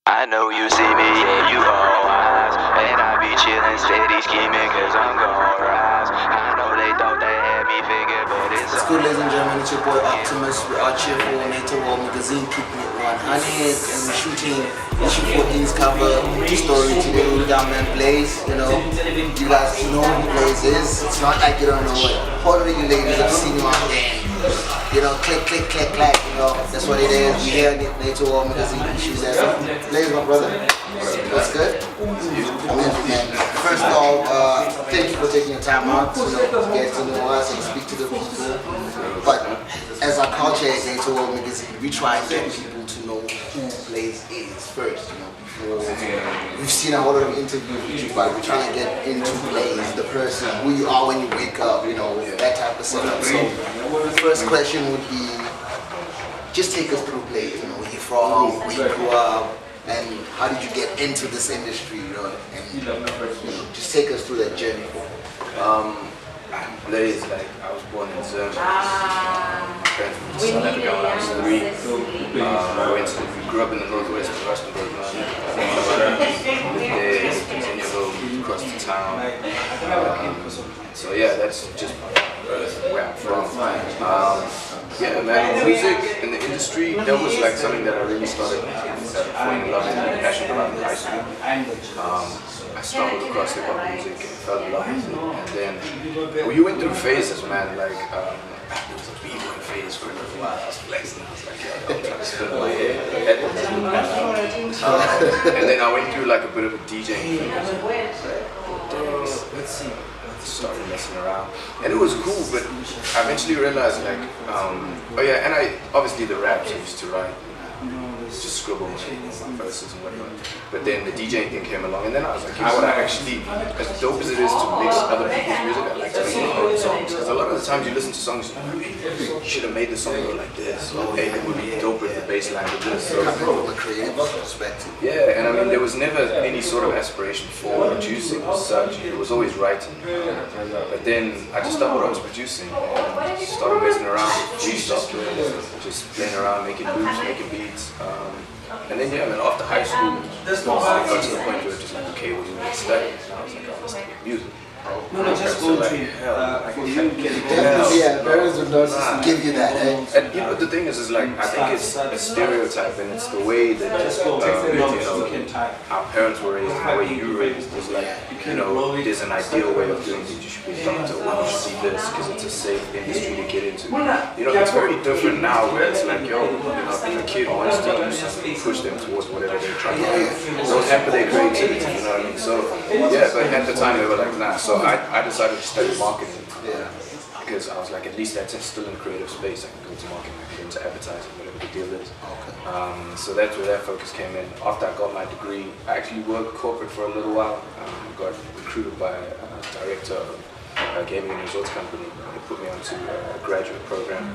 I know you see me, yeah, you all eyes. And I be chillin', steady scheming, cause I'm gon' rise. I know they thought they had me figured, but it's What's good, ladies and gentlemen? It's your boy Optimus. We are here for Naeto World Magazine, keeping it 100, and we're shooting issue 14's cover story today with our man Blayze. You know, you guys know who Blayze is. It's not like you don't know it. All of you ladies have seen him out there. You know, click, click, click, clack. You know, that's what it is. We here at Naeto World Magazine issue 7. Blayze, my brother. What's good? Man. First of all, thank you for taking your time out to get to know us and speak to the people. But as our culture at Naeto World Magazine, we try and get people to know who Blayze is first. You know, before we've seen a whole lot of interviews with you, but we're trying to get into Blayze, the person, who you are when you wake up. You know, that type of setup. So the first question would be, just take us through Blayze. You know, where you're from, where you grew up. And how did you get into this industry, you know, and just take us through that journey. Blayze, like, I was born in Zim. My parents moved to South Africa when I was 3. We grew up in the northwest of Rustenburg. Lived there, continued across the town. So yeah, that's just where I'm from. Yeah, man, music in the industry, that was like something that I really started falling in love with and passionate about in high school. I stumbled across hip-hop music and fell in love with it. And then, well, you went through phases, man, like, there was a b-boy phase for a little while. I was flexing, I was like, yo, I'm trying to spin my head. And then I went through like a bit of a DJing phase. Let's see. Started messing around, and it was cool, but I eventually realized, like, oh yeah, and I obviously the raps I used to write, just scribble my verses and whatnot. But then the DJing thing came along, and then I was like, you know what, I actually, as dope as it is to mix other people's music, I like to make my own songs. Because a lot of the times you listen to songs, you should have made the song go like this. Or, hey, it would be dope with the bass line with this. So, from a creative perspective. yeah, and I mean, there was never any sort of aspiration for producing as such. It was always writing. But then I just thought I was producing, and started messing around with freestyle, just playing around, making loops, making beats. And then, yeah, man, after high school, I got to the point where it was just like, okay, well, you need to study. And I was like, oh, let's study music. Yeah, parents would not just give you that. And you know, the thing is like, I think it's a stereotype, and it's the way that, you know, our parents were raised, the way you were raised. There's like, you know, there's an ideal way of doing it. You should be a doctor, or you should be this, because it's a safe industry to get into. You know, it's very different now, where it's like, yo, you know, if a kid wants to do something, push them towards whatever they're trying to do. Don't hamper their creativity, you know what I mean? So, yeah, but at the time they were like, nah. So I decided to study marketing, because I was like, at least that's still in a creative space. I can go to marketing, I can go into advertising, whatever the deal is. So that's where that focus came in. After I got my degree, I actually worked corporate for a little while. Got recruited by a director of a gaming and resorts company. They put me onto a graduate program.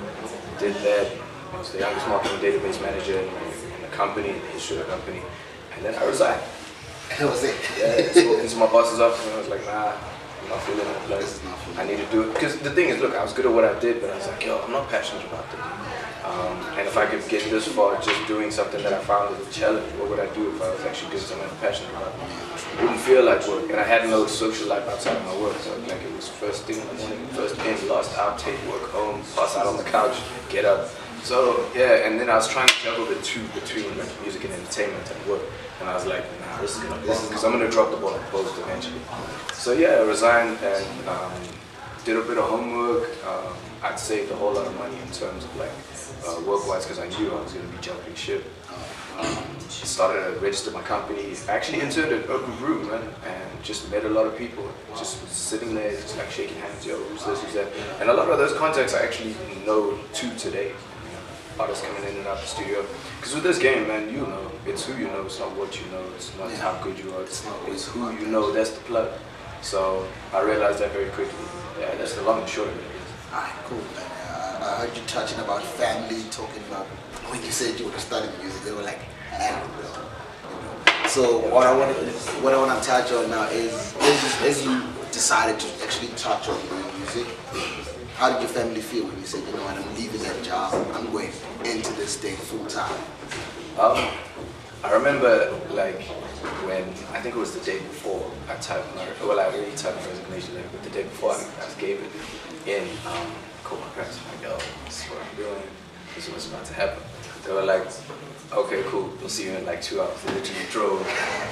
Did that. I was the youngest marketing database manager in the company, in the history of the company. And then I resigned. That was it. Yeah, spoke into my boss's office, and I was like, nah, I'm not feeling it. Like, I need to do it. Because the thing is, look, I was good at what I did, but I was like, yo, I'm not passionate about this. And if I could get this far just doing something that I found as a challenge, what would I do if I was actually doing something I'm passionate about? It wouldn't feel like work. And I had no social life outside of my work. So like, it was first thing in the morning, first in, last out, take work home, pass out on the couch, get up. So yeah, and then I was trying to juggle the two between like music and entertainment and work. And I was like, nah, this is because I'm gonna drop the ball and post eventually. So yeah, I resigned and did a bit of homework. I'd saved a whole lot of money in terms of like work-wise, because I knew I was gonna be jumping ship. Started to register my company. I actually interned at Open Brew, man, and just met a lot of people. Just was sitting there, just like shaking hands, yo, who's this, who's that. And a lot of those contacts I actually know to today. Artists coming in and out the studio. Because with this game, man, you know, it's who you know, it's not what you know, it's not how good you are, it's who you know, that's the plug. So I realized that very quickly. Yeah, that's the long and short of it. Alright, cool. I heard you touching about family, talking about when you said you were studying music, they were like, hell no. You know. So what I want to touch on now is, as you decided to actually touch on doing music, how did your family feel when you said, you know what, I'm leaving that job, I'm going into this thing full time? I remember like when I think it was the day before I typed my already typed my resignation letter, but the day before I gave it in, called my parents like, yo, this is what I'm doing, this is what's about to happen. They were like, okay, cool, we'll see you in like 2 hours. They literally drove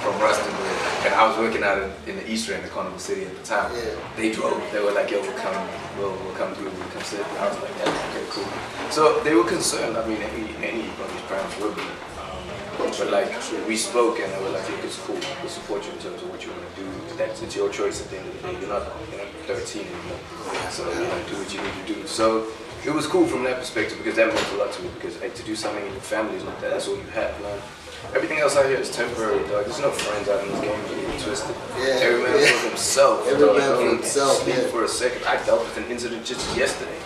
from Rustenburg, and I was working out in the East End, the Carnival City at the time. Yeah. They drove. They were like, yo, we'll come through, we'll come sit. I was like, yeah, okay, cool. So they were concerned. I mean, anybody's parents would be. But like, we spoke, and they were like, look, it's cool. We'll support you in terms of what you want to do. It's your choice at the end of the day. You're not 13 anymore. So do what you need to do. So it was cool from that perspective because that meant a lot to me. Because to do something in your family is not that. That's all you have, man. Everything else out here is temporary, dog. There's no friends out in this game to get twisted. Yeah, Every man for himself. Every man for himself. Speak for a second. I dealt with an incident just yesterday.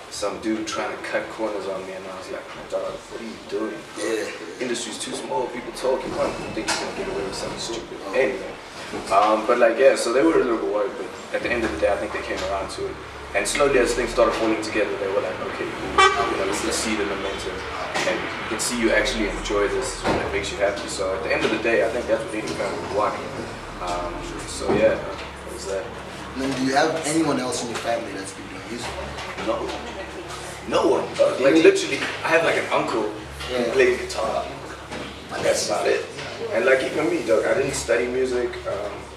Some dude trying to cut corners on me, and I was like, dog, what are you doing? Yeah. Industry's too small. People talk. You want to think you're gonna get away with something stupid. Anyway, but like yeah, so they were a little bit worried, but at the end of the day, I think they came around to it. And slowly as things started falling together, they were like, okay, we can see the momentum, and you can see you actually enjoy this when it makes you happy. So at the end of the day, I think that's what any family would want. So yeah, that was that. And then do you have anyone else in your family that's been doing music? No one. Like literally, I have like an uncle who plays guitar. And that's about it. And like even me, dog, I didn't study music.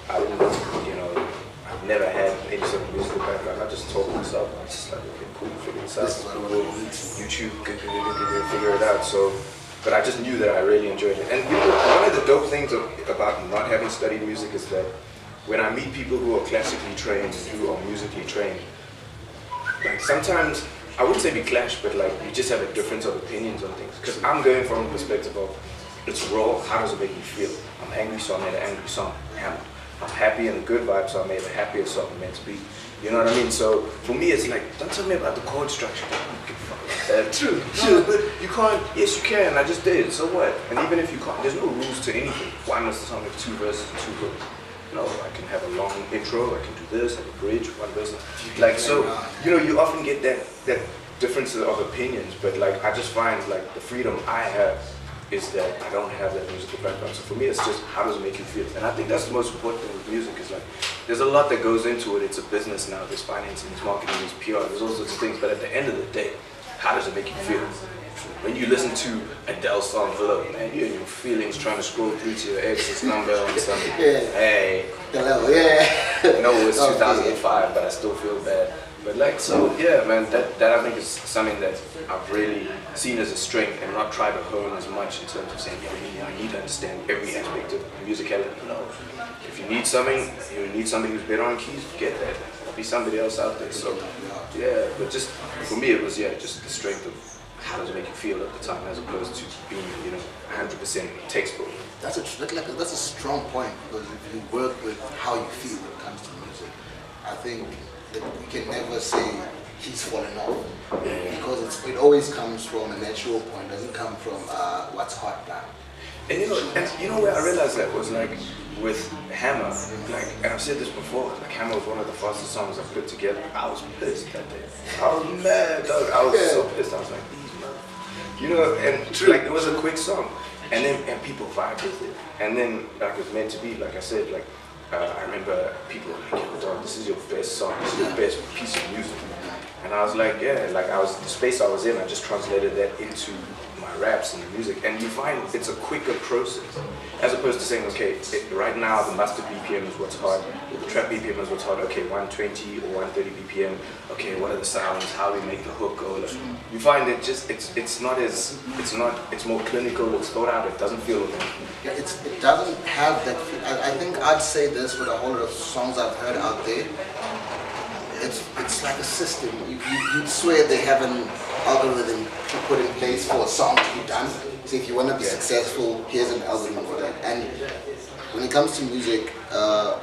I didn't, I've never had any sort of musical background. I just taught myself. I was just like, okay, cool, figure this out. YouTube, figure it out. So, but I just knew that I really enjoyed it. And one of the dope things about not having studied music is that when I meet people who are classically trained and who are musically trained, like sometimes, I wouldn't say we clash, but like we just have a difference of opinions on things. Because I'm going from the perspective of, it's raw, how does it make me feel? I'm angry, so I made an angry song, Hammer. I'm happy and a good vibe, so I made a happier song, meant to be. You know what I mean? So for me, it's like, don't tell me about the chord structure. True. But you can't, yes you can, I just did, so what? And even if you can't, there's no rules to anything. Why must the song have 2 verses and 2 hooks? No, I can have a long intro, I can do this, have a bridge, 1 verse. Like, so, you often get that difference of opinions, but like, I just find like the freedom I have is that I don't have that musical background. So for me, it's just, how does it make you feel? And I think that's the most important thing with music is like, there's a lot that goes into it. It's a business now, there's financing, there's marketing, there's PR, there's all sorts of things. But at the end of the day, how does it make you feel? When you listen to Adele's song, Hello, man, you're in your feelings trying to scroll through to your ex's number on something. Hey. Hello, yeah. No, it's 2005, but I still feel bad. But like, so yeah, man, that I think is something that I've really seen as a strength and not tried to hone as much in terms of saying, yeah, I need to understand every aspect of musicality. No, if you need something who's better on keys, get that. There'll be somebody else out there. So yeah, but just for me, it was just the strength of how does it make you feel at the time, as opposed to being 100% textbook. That's a strong point, because if you work with how you feel when it comes to music, I think that you can never say he's fallen off, because it always comes from a natural point. It doesn't come from what's hot now. And you know where I realized that was like with Hammer, like, and I've said this before, like Hammer was one of the fastest songs I put together. I was pissed that day. I was mad, dog. I was so pissed. I was like, and like it was a quick song, and people vibed with it, and then like it was meant to be. Like I said, like I remember people were like, yo, dog, this is your best song, this is your best piece of music. And I was like, yeah, like the space I was in, I just translated that into my raps and the music. And you find it's a quicker process, as opposed to saying, okay, right now the master BPM is what's hard, the trap BPM is what's hard, okay, 120 or 130 BPM, okay, what are the sounds, how do we make the hook go? Like, you find it just, it's more clinical, it's thought out, it doesn't feel like. Yeah, it doesn't have that feel. I think I'd say this with a whole lot of songs I've heard out there. It's like a system. You'd swear they have an algorithm to put in place for a song to be done. So if you want to be successful, here's an algorithm for that. And when it comes to music, I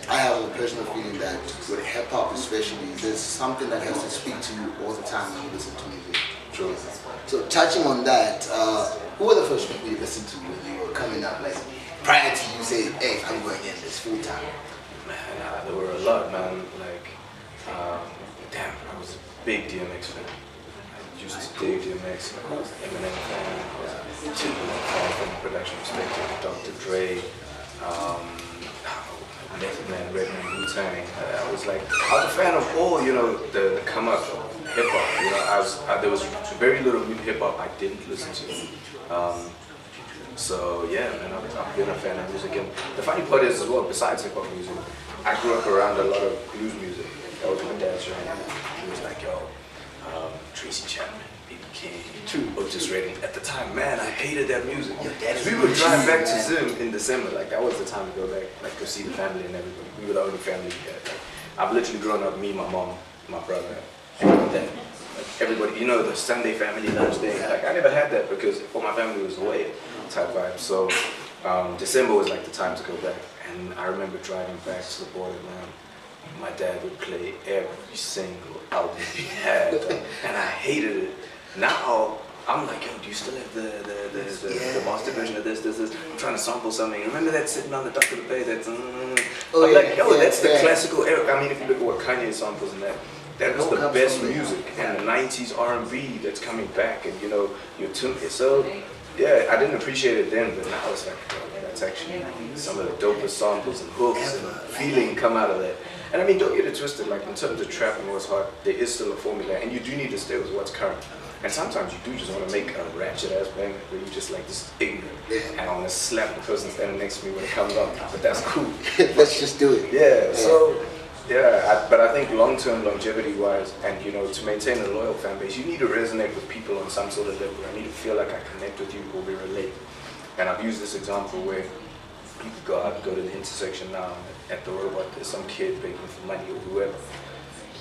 have a personal feeling that with hip hop especially, there's something that has to speak to you all the time when you listen to music. True. So touching on that, who were the first people you listened to when you were coming up? Like prior to you saying, hey, I'm going in this full time. Man, there were a lot, man. Like, damn, I was a big DMX fan. used to dig DMX, I was an Eminem fan, Timberland fan from a production perspective, Dr. Dre, Method Man, Redman, Wu-Tang. I was a fan of all, the come up hip hop. There was very little new hip hop I didn't listen to. So yeah, man, I've been a fan of music. And the funny part is as well, besides hip hop music, I grew up around a lot of blues music. That was my dad's genre. He was like, yo, Tracy Chapman, B.B. King, Otis Redding. At the time, man, I hated that music. We would drive back to Zim in December. Like, that was the time to go back, go see the family and everything. We were the only family we had. I've literally grown up, me, my mom, my brother, and my dad. Everybody, the Sunday family lunch thing. I never had that because for my family it was away type vibe. So December was the time to go back. And I remember driving back to the borderland. My dad would play every single album he had, and I hated it. Now I'm like, yo, do you still have the master version of this? I'm trying to sample something. Remember that sitting on the dock of the bay? That's that's the classical era. I mean, if you look at what Kanye samples and that was the best music, and the '90s R&B that's coming back, and you're tuned. So yeah, I didn't appreciate it then, but now it's like, that's actually some of the dopest samples and hooks and feeling come out of that. And I mean, don't get it twisted, in terms of trap and what's hot, there is still a formula, and you do need to stay with what's current. And sometimes you do just want to make a ratchet ass bang where you just this is ignorant, and I want to slap the person standing next to me when it comes up, but that's cool. Let's just do it. Yeah, so, but I think long-term longevity-wise, and to maintain a loyal fan base, you need to resonate with people on some sort of level. I need to feel like I connect with you or we relate. And I've used this example where you could go out and go to the intersection now at the robot, there's some kid begging for money or whoever.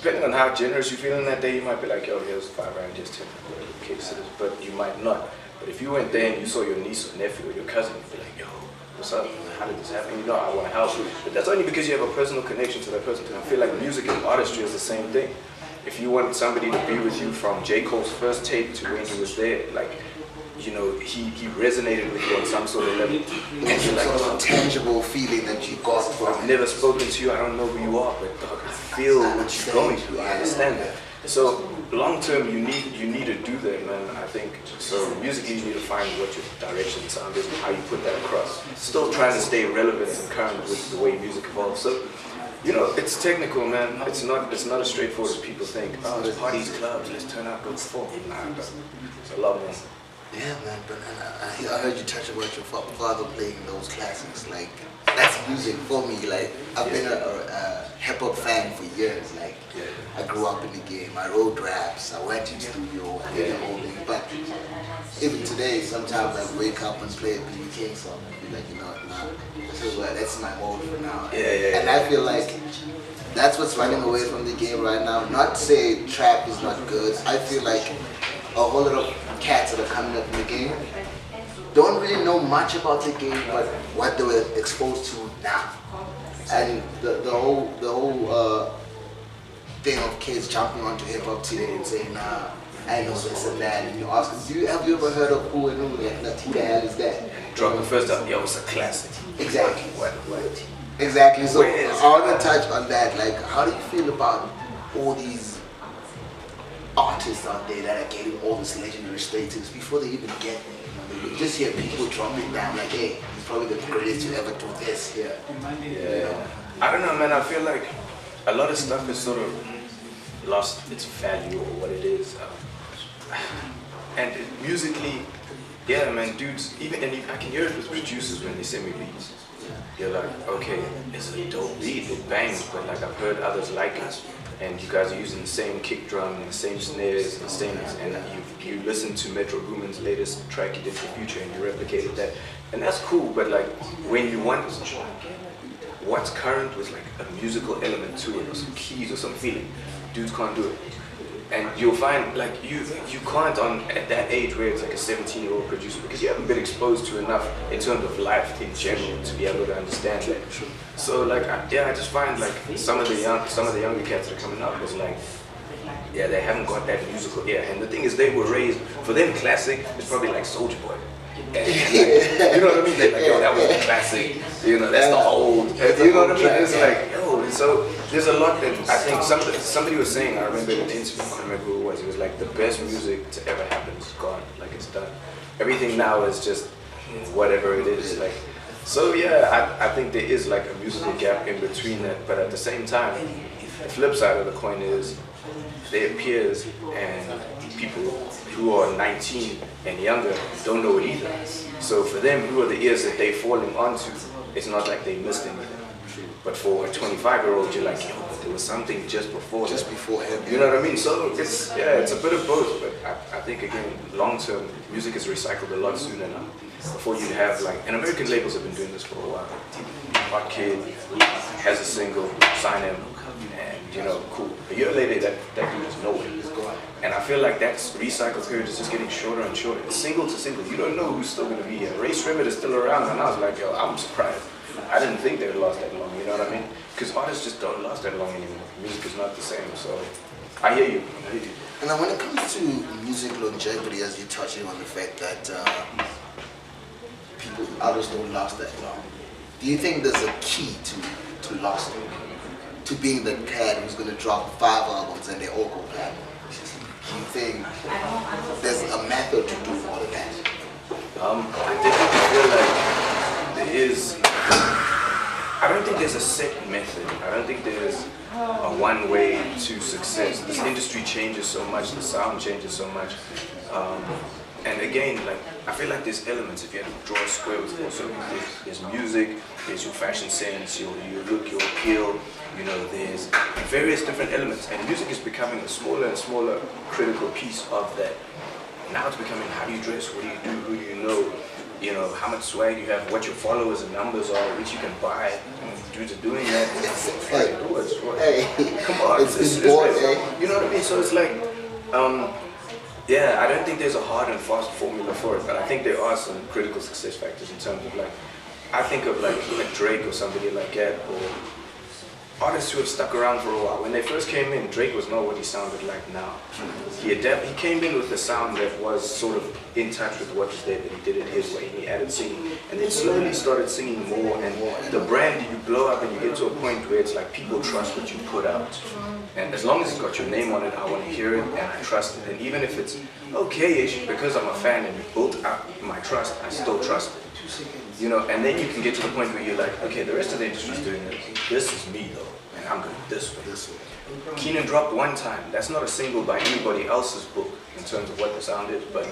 Depending on how generous you're feeling that day, you might be like, yo, here's 5 rand, just 10, whatever the case is. But you might not. But if you went there and you saw your niece or nephew or your cousin, you'd be like, yo, what's up? How did this happen? I want to help you. But that's only because you have a personal connection to that person. And I feel like music and artistry is the same thing. If you want somebody to be with you from J. Cole's first tape to when he was there, he resonated with you on some sort of level. And you're sort of a tangible feeling that you got from I've never spoken to you, I don't know who you are, but dog, I feel what you're going through, I understand that. So long term, you need to do that, man. I think so. Musically, you need to find what your direction sound is and how you put that across. Still trying to stay relevant and current with the way music evolves. So, it's technical, man. It's not as straightforward as people think. Oh, there's parties, clubs, let's turn out, go perform. Nah, but it's a lot more. Yeah, man, but I heard you touch about your father playing those classics. That's music for me. I've been a hip hop fan for years. I grew up in the game. I wrote raps. I went to the studio. I did the whole thing. But even today, sometimes I wake up and play a B.B. King song and be like, that's my mode for now. And I feel like that's what's running away from the game right now. Not to say trap is not good. I feel like a whole lot of cats that are coming up in the game don't really know much about the game, but what they were exposed to now. And the whole thing of kids jumping onto hip hop today and saying, nah, I know this and that, and you ask them, have you ever heard of who and who? Who the hell is that? Dropping first up, yo, it's a classic. Exactly. What? Exactly. So I want to touch on that. How do you feel about all these artists out there that are getting all this legendary status before they even get there? You just hear people drumming down hey, he's probably the greatest to ever do this here. Yeah. I don't know, man. I feel like a lot of stuff is sort of lost its value or what it is. And musically, yeah, man, dudes, I can hear it with producers when they send me beats. You're like, okay, it's a dope beat, it bangs, but I've heard others like it. And you guys are using the same kick drum and the same snares and you listen to Metro Boomin's latest track he did for Future and you replicated that. And that's cool, but when you want what's current with a musical element to it or some keys or some feeling, dudes can't do it. And you'll find you can't at that age where it's a 17-year-old producer because you haven't been exposed to enough in terms of life in general to be able to understand that. So I just find some of the younger cats that are coming up is they haven't got that musical ear. And the thing is, they were raised, for them classic is probably Soulja Boy. And, like, you know what I mean? They're like, yo, that was classic. You know, that's the old. You know what I mean? It's like, yo, so there's a lot that I think somebody was saying. I remember in an interview. I don't remember who it was. It was like the best music to ever happen is gone. Like it's done. Everything now is just whatever it is. Like, so yeah, I think there is like a musical gap in between that. But at the same time, the flip side of the coin is their peers and people who are 19 and younger don't know it either. So for them, who are the ears that they're falling onto, it's not like they missed anything. But for a 25-year-old, you're like, yo, but there was something just before him. You know what I mean? So it's a bit of both. But I think again, long term, music is recycled a lot sooner now. Before you'd have like, and American labels have been doing this for a while. Hot Kid has a single, sign him, and you know, cool. A year later, that dude is nowhere. And I feel like that recycle period is just getting shorter and shorter. It's single to single. You don't know who's still going to be here. Ray Shrimmer is still around, and I was like, yo, I'm surprised. I didn't think they would last that long, you know what I mean? Because artists just don't last that long anymore. Music is not the same, so I hear you. And then when it comes to music longevity, as you're touching on the fact that artists don't last that long, do you think there's a key to lasting? To being the cat who's going to drop 5 albums and they all go platinum? Do you think there's a method to do all of that? I definitely feel like there is. I don't think there's a set method. I don't think there's a one way to success. This industry changes so much, the sound changes so much. And again, like I feel like there's elements. If you have to draw a square with four circles, there's music, there's your fashion sense, your look, your appeal. You know, there's various different elements, and music is becoming a smaller and smaller critical piece of that. Now it's becoming how do you dress, what do you do, who do you know, how much swag you have, what your followers and numbers are, which you can buy. Dudes are doing that. Hey, come on, it's you know what I mean? So it's like, yeah, I don't think there's a hard and fast formula for it, but I think there are some critical success factors in terms of like, I think of like Drake or somebody like that, or artists who have stuck around for a while. When they first came in, Drake was not what he sounded like now. He came in with a sound that was sort of in touch with what was there, but he did it his way, and he added singing. And then slowly started singing more and more. The brand, you blow up and you get to a point where it's like people trust what you put out. And as long as it's got your name on it, I want to hear it and I trust it. And even if it's okay-ish, because I'm a fan and you built up my trust, I still trust it. You know, and then you can get to the point where you're like, okay, the rest of the industry's doing this. This is me though, and I'm going this way. Keenan dropped one time. That's not a single by anybody else's book in terms of what the sound is, but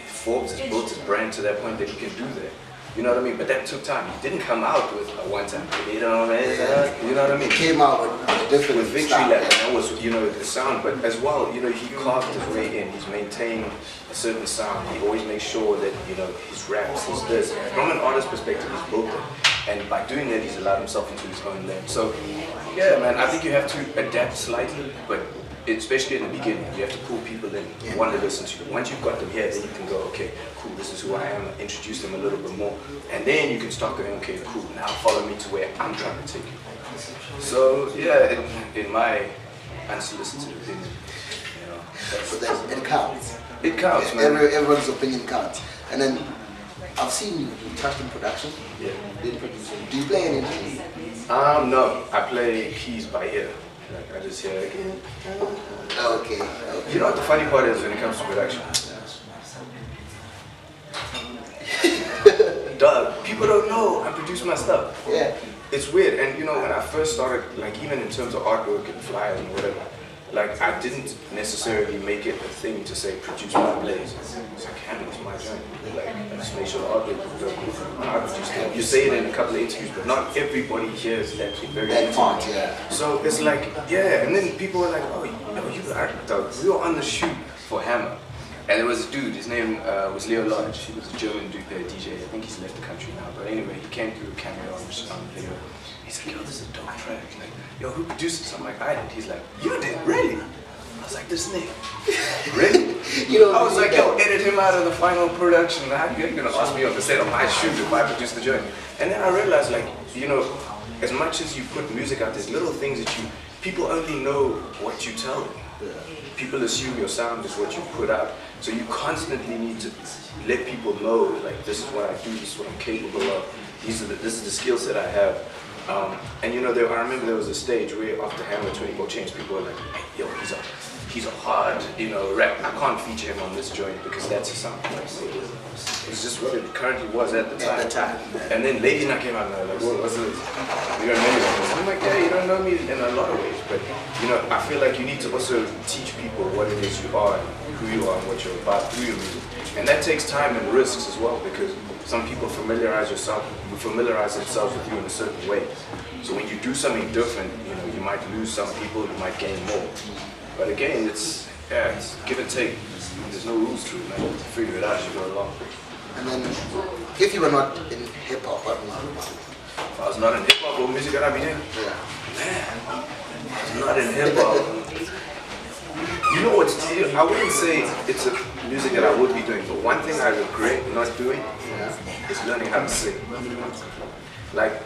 Forbes has built his brand to that point that he can do that. You know what I mean? But that took time. He didn't come out with a one-time, you know what I mean? He came out with different with Victory Lap, and that was, you know, the sound. But as well, you know, he carved his way in. He's maintained a certain sound. He always makes sure that, you know, his raps, his this. From an artist perspective, he's built it. And by doing that, he's allowed himself into his own lane. So, yeah, man, I think you have to adapt slightly, but especially in the beginning, you have to pull people in. You want to listen to them. Once you've got them here, then you can go, okay, cool, this is who I am. Introduce them a little bit more. And then you can start going, okay, cool, now follow me to where I'm trying to take you. So, yeah, in my unsolicited opinion, you know. But then it counts. It counts, man. Everyone's opinion counts. And then I've seen you touched in production. Yeah. Did production. Do you play any instruments? No, I play keys by ear. Like I just hear it. Okay. You know what the funny part is when it comes to production? Doug, people don't know I produce my stuff. Yeah. It's weird, and you know when I first started, like even in terms of artwork and flyers and whatever, like I didn't necessarily make it a thing to say produced by Blayze. It's like, hey, it's my journey. Like I just make sure the artwork is very cool. I produced it. You say it in a couple of interviews, but not everybody hears that very part, yeah. So it's like, yeah, and then people were like, oh, you are Doug. We were on the shoot for Hammer. And there was a dude, his name was Leo Lodge. He was a German DJ. I think he's left the country now. But anyway, he came through a cameo on the video. He's like, yo, this is a dope track. Like, yo, who produced this? I'm like, I did. He's like, you did? Really? I was like, this nigga. Really? I was like, yo, edit him out of the final production. How are you going to ask me on the set of my shoot if I produce the joint? And then I realized, like, you know, as much as you put music out, there's little things that people only know what you tell them. People assume your sound is what you put out. So you constantly need to let people know, like, this is what I do, this is what I'm capable of, this is the skill set I have. And you know, I remember there was a stage where after Hammer 24 Chains, people were like, hey, yo, he's a hard, you know, rap. I can't feature him on this joint because that's a sound. It's just what it currently was at the time. And then Lady Nut came out and I was like, what's this? You don't know me. I'm like, yeah, you don't know me in a lot of ways. But, you know, I feel like you need to also teach people what it is you are, and who you are, and what you're about through your music. And that takes time and risks as well, because some people familiarize themselves with you in a certain way. So when you do something different, you know, you might lose some people, you might gain more. But again, it's give and take. There's no rules to it, man. Figure it out as you go along. And then, if you were not in hip hop, what would you do? If I was not in hip hop, what music would I be doing? Yeah. Man, I was not in hip hop. You know what? I wouldn't say it's a music that I would be doing, but one thing I regret not doing is learning how to sing. Like,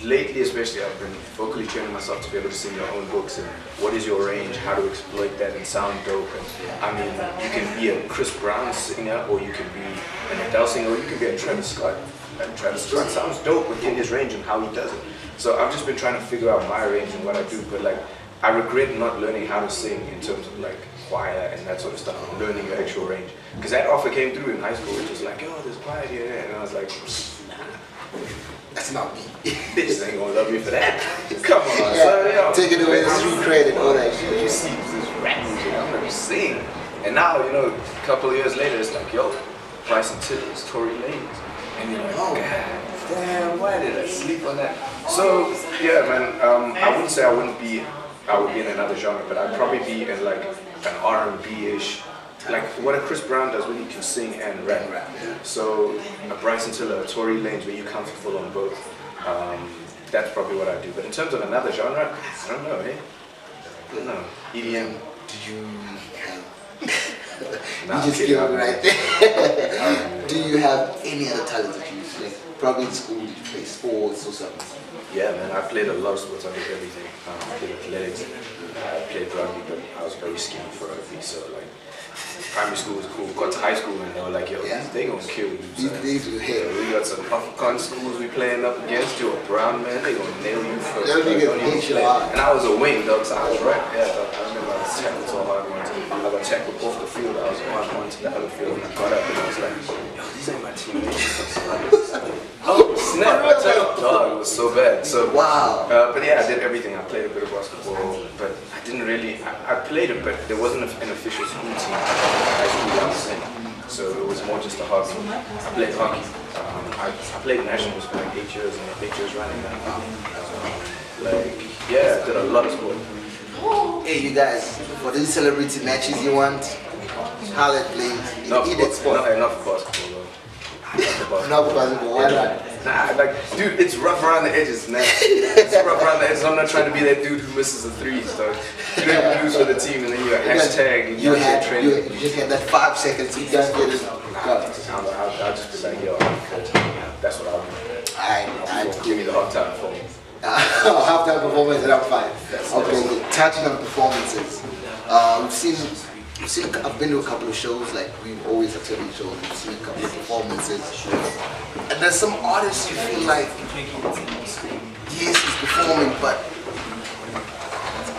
lately especially, I've been vocally training myself to be able to sing your own books and what is your range, how to exploit that and sound dope. And I mean, you can be a Chris Brown singer, or you can be an Adele singer, or you can be a Travis Scott. And Travis Scott sounds dope within his range and how he does it. So I've just been trying to figure out my range and what I do, but like, I regret not learning how to sing in terms of like choir and that sort of stuff, learning your actual range. Because that offer came through in high school, which was like, yo, there's choir here, and I was like, nah. That's not me. Bitches ain't gonna love me for that. Come on, yeah, son. Yo, taking away the street credit, all that shit. You see this rap music, I'm gonna sing. And now, you know, a couple of years later, it's like, yo, Bryson Tillers, Tory Lanez. And you're like, oh, god damn, why did I sleep on that? So, yeah, man, I wouldn't say I would be in another genre, but I'd probably be in like an R&B-ish, like what a Chris Brown does when he can sing and rap. So a Bryson Tiller, a Tory Lanez, where you're comfortable on both. That's probably what I do. But in terms of another genre, I don't know, eh? I don't know. EDM. Do you have... Nah, you just give it right there. Do you have any other talents that you use? Like probably in school, did you play sports or something? Yeah, man, I played a lot of sports. I did everything. I played athletics. I played rugby, but I was very skinny for rugby. So like, primary school was cool. Got to high school and they were like, yo, they gonna kill you. These we got some African schools we playing up against. You're a brown man, they gonna nail you first. And I was a wing, dog, so I was right. Yeah, dog. I remember I was tackled so hard once. I got tackled off the field. I was on to the other field and I got up and I was like, yo, these ain't my teammates. Oh snap! I tell you, dog, it was so bad. So wow. But yeah, I did everything. I played a bit of basketball, but I didn't really. I played it, but there wasn't an official school team. High school, I was in, so it was more just a hobby. I played hockey. I played nationals for like 8 years and 8 years running now. Like yeah, I did a lot of sport. Hey, you guys, for these celebrity matches you want, holla at Blayze. Not for basketball though. Not for basketball, why not? Nah, like, dude, it's rough around the edges, man. It's rough around the edges. I'm not trying to be that dude who misses the threes, so you don't lose for the team and then you hashtag and you get trending. You just had that 5 seconds to get it. I'll just be like, yo, that's what I'll do. Alright, give me the halftime performance. Halftime performance and I'm fine. Okay, touching on performances. I've been to a couple of shows, like we've always attended shows, we've seen a couple of performances. And there's some artists you feel like, yes, he's performing, but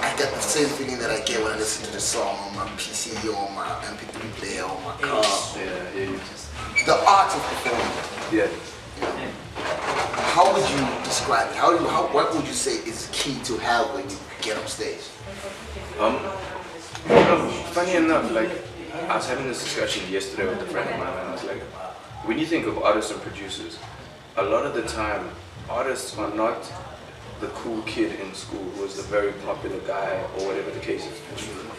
I get the same feeling that I get when I listen to the song on my PC or my MP3 player or my car. The art of performing. Yeah. How would you describe it? What would you say is key to have when you get on stage? Funny enough, like I was having this discussion yesterday with a friend of mine, and I was like, when you think of artists and producers, a lot of the time, artists are not the cool kid in school who is the very popular guy or whatever the case is.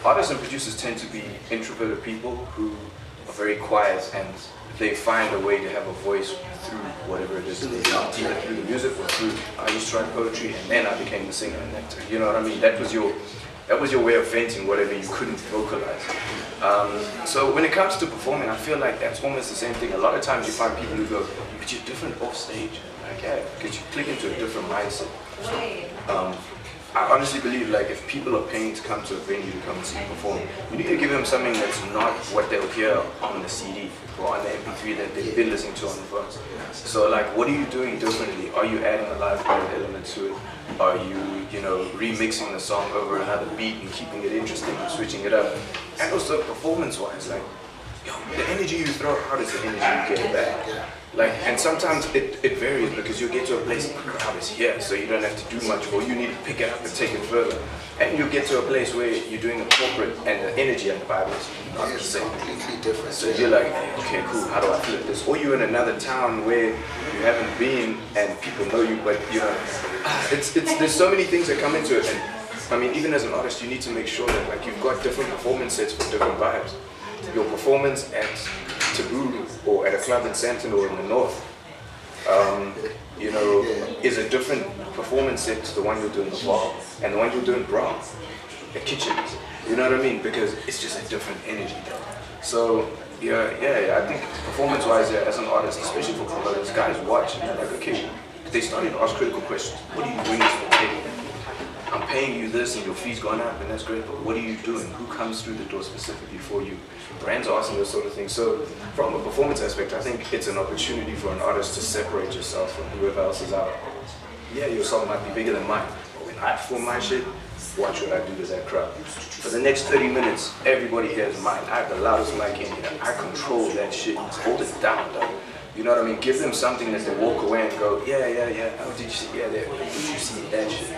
Artists and producers tend to be introverted people who are very quiet and they find a way to have a voice through whatever it is they do, either through the music or through, I used to write poetry and then I became the singer and that, you know what I mean? That was your way of venting whatever you couldn't vocalize. So when it comes to performing, I feel like that's almost the same thing. A lot of times you find people who go, but you're different off stage. Like, yeah, because you click into a different mindset. I honestly believe like if people are paying to come to a venue to come and see you perform, you need to give them something that's not what they'll hear on the CD or on the MP3 that they've been listening to on the phones. So like, what are you doing differently? Are you adding a live band element to it? Are you know, remixing the song over another beat and keeping it interesting and switching it up? And also performance-wise, like, yo, the energy you throw out is the energy you get back. Like, and sometimes it varies because you get to a place and the crowd is here, so you don't have to do much, or you need to pick it up and take it further. And you get to a place where you're doing a corporate and the energy and the vibe is not the same. Completely different. So you're like, okay, cool, how do I flip this? Or you're in another town where you haven't been and people know you, but you know, there's so many things that come into it. And I mean, even as an artist, you need to make sure that like you've got different performance sets for different vibes. Your performance at Taboo or at a club in Santon or in the north, you know, is a different performance set to the one you'll do in the bar and the one you'll do in Brown, the kitchens. You know what I mean? Because it's just a different energy. So yeah, I think performance-wise, as an artist, especially for promoters, guys watch and they're like, okay, they started to ask critical questions. What are you doing this for? I'm paying you this and your fee's gone up and that's great, but what are you doing? Who comes through the door specifically for you? Brands are asking those sort of things. So from a performance aspect, I think it's an opportunity for an artist to separate yourself from whoever else is out. Yeah, your song might be bigger than mine, but when I perform my shit, watch what I do to that crowd. For the next 30 minutes, everybody hears mine. I have the loudest mic in here. I control that shit. Hold it down, though. You know what I mean? Give them something that they walk away and go, yeah. Oh, did you see? Yeah, there. Did you see that shit?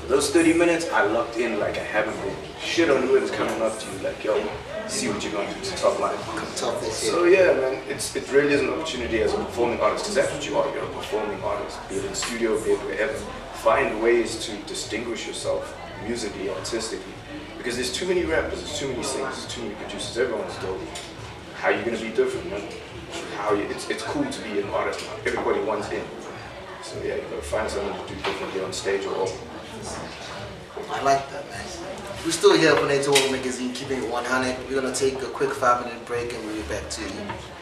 For those 30 minutes, I locked in like I haven't been. Shit on whoever's coming up to you, like, yo, see what you're going to do to top line. So yeah, man, it really is an opportunity as a performing artist, because that's what you are. You're a performing artist, be it in studio, be it wherever. Find ways to distinguish yourself musically, artistically, because there's too many rappers, there's too many singers, there's too many producers. Everyone's dope. How are you gonna be different, man? It's cool to be an artist now. Everybody wants in. So yeah, you gotta find something to do differently on stage or off. I like that, man. We're still here for Naeto World Magazine, keeping it 100. We're gonna take a quick 5-minute break and we'll be back to you.